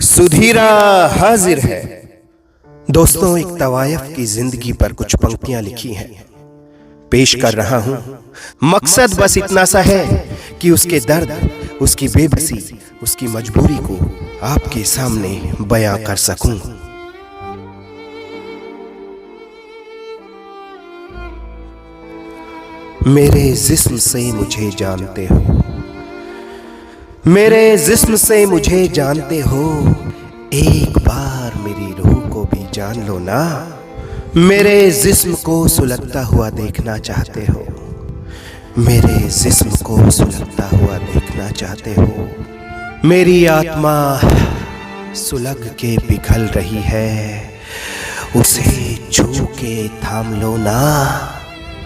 सुधीरा हाजिर है। दोस्तों, एक तवायफ की जिंदगी पर कुछ पंक्तियां लिखी हैं, पेश कर रहा हूं। मकसद बस इतना सा है कि उसके दर्द, उसकी बेबसी, उसकी मजबूरी को आपके सामने बयां कर सकूं। मेरे जिस्म से मुझे जानते हो, मेरे जिस्म से मुझे जानते हो, एक बार मेरी रूह को भी जान लो ना। मेरे जिस्म को सुलगता हुआ देखना चाहते हो, मेरे जिस्म को सुलगता हुआ देखना चाहते हो। मेरी आत्मा सुलग के पिघल रही है, उसे छू के थाम लो ना।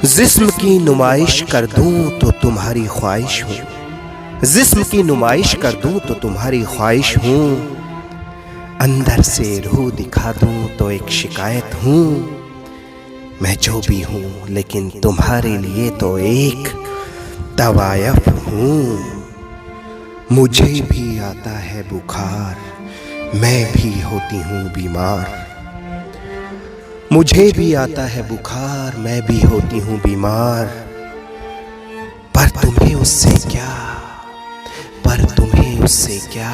जिस्म की नुमाइश कर दूं तो तुम्हारी ख्वाहिश हूं, जिस्म की नुमाइश कर दूं तो तुम्हारी ख्वाहिश हूं। अंदर से रूह दिखा दूं तो एक शिकायत हूं। मैं जो भी हूं लेकिन तुम्हारे लिए तो एक तवायफ हूं। मुझे भी आता है बुखार, मैं भी होती हूं बीमार। मुझे भी आता है बुखार, मैं भी होती हूं बीमार। पर तुम्हें उससे क्या, पर तुम्हें उससे क्या।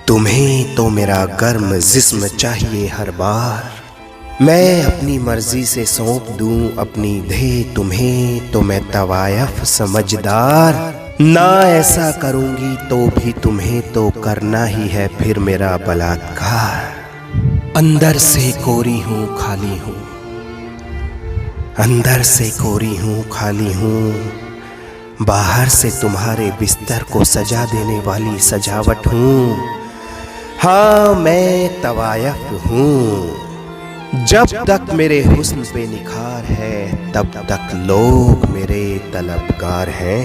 तुम्हें तो मेरा गर्म जिस्म चाहिए हर बार। मैं अपनी मर्जी से सौंप दूं अपनी देह तुम्हें, तो मैं तवायफ समझदार। ना ऐसा करूंगी तो भी तुम्हें तो करना ही है फिर मेरा बलात्कार। अंदर से कोरी हूं खाली हूं, अंदर से कोरी हूं खाली हूं। बाहर से तुम्हारे बिस्तर को सजा देने वाली सजावट हूं। हाँ, मैं तवायफ हूं। जब तक मेरे हुस्न पे निखार है, तब तक लोग मेरे तलबगार हैं।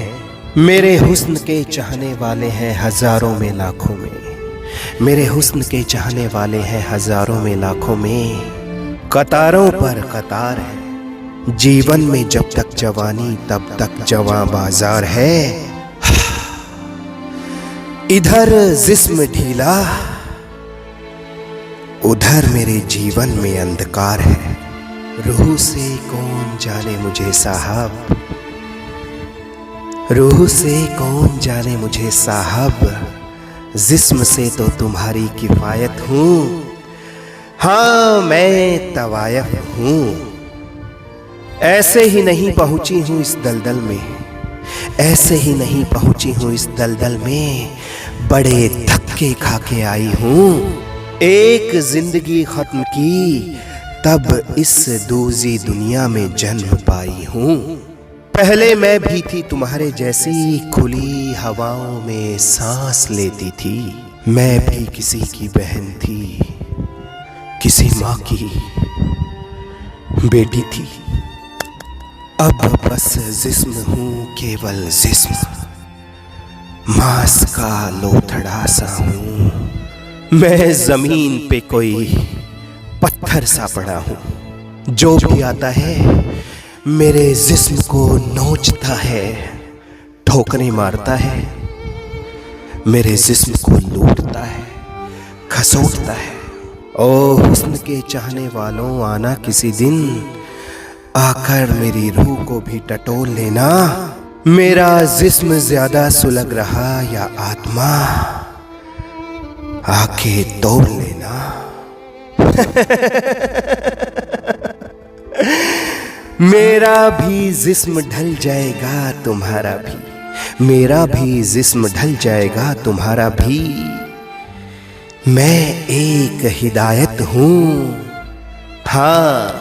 मेरे हुस्न के चाहने वाले हैं हजारों में लाखों में, मेरे हुस्न के चाहने वाले हैं हजारों में लाखों में। कतारों पर कतार है जीवन में, जब तक जवानी तब तक जवां बाजार है। इधर जिस्म ढीला, उधर मेरे जीवन में अंधकार है। रूह से कौन जाने मुझे साहब, रूह से कौन जाने मुझे साहब। जिस्म से तो तुम्हारी किफायत हूं। हाँ, मैं तवायफ हूं। ऐसे ही नहीं पहुंची हूं इस दलदल में, ऐसे ही नहीं पहुंची हूं इस दलदल में। बड़े धक्के खा के आई हूं। एक जिंदगी खत्म की, तब इस दूजी दुनिया में जन्म पाई हूं। पहले मैं भी थी तुम्हारे जैसी, खुली हवाओं में सांस लेती थी। मैं भी किसी की बहन थी, किसी माँ की बेटी थी। अब बस जिस्म हूँ, केवल जिस्म, मांस का लोथड़ा सा हूँ। मैं जमीन पे कोई पत्थर सा पड़ा हूँ। जो भी आता है मेरे जिस्म को नोचता है, ठोकरें मारता है, मेरे जिस्म को लूटता है, खसोटता है। ओ हुस्न के चाहने वालों, आना किसी दिन, आकर मेरी रूह को भी टटोल लेना। मेरा जिस्म ज्यादा सुलग रहा या आत्मा, आके तोड़ लेना। मेरा भी जिस्म ढल जाएगा तुम्हारा भी, मेरा भी जिस्म ढल जाएगा तुम्हारा भी। मैं एक हिदायत हूं, हाँ,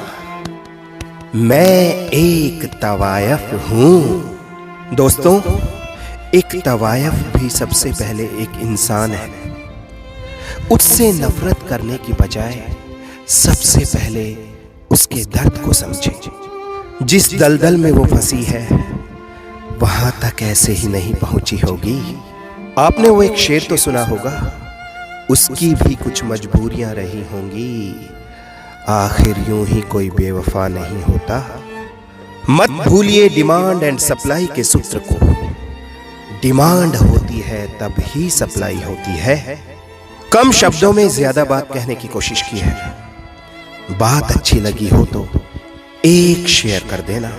मैं एक तवायफ हूं। दोस्तों, एक तवायफ भी सबसे पहले एक इंसान है। उससे नफरत करने की बजाय सबसे पहले उसके दर्द को समझें। जिस दलदल में वो फंसी है, वहां तक ऐसे ही नहीं पहुंची होगी। आपने वो एक शेर तो सुना होगा, उसकी भी कुछ मजबूरियां रही होंगी, आखिर यूं ही कोई बेवफा नहीं होता। मत भूलिए डिमांड एंड सप्लाई के सूत्र को। डिमांड होती है तब ही सप्लाई होती है। कम शब्दों में ज्यादा बात कहने की कोशिश की है। बात अच्छी लगी हो तो एक शेयर कर देना।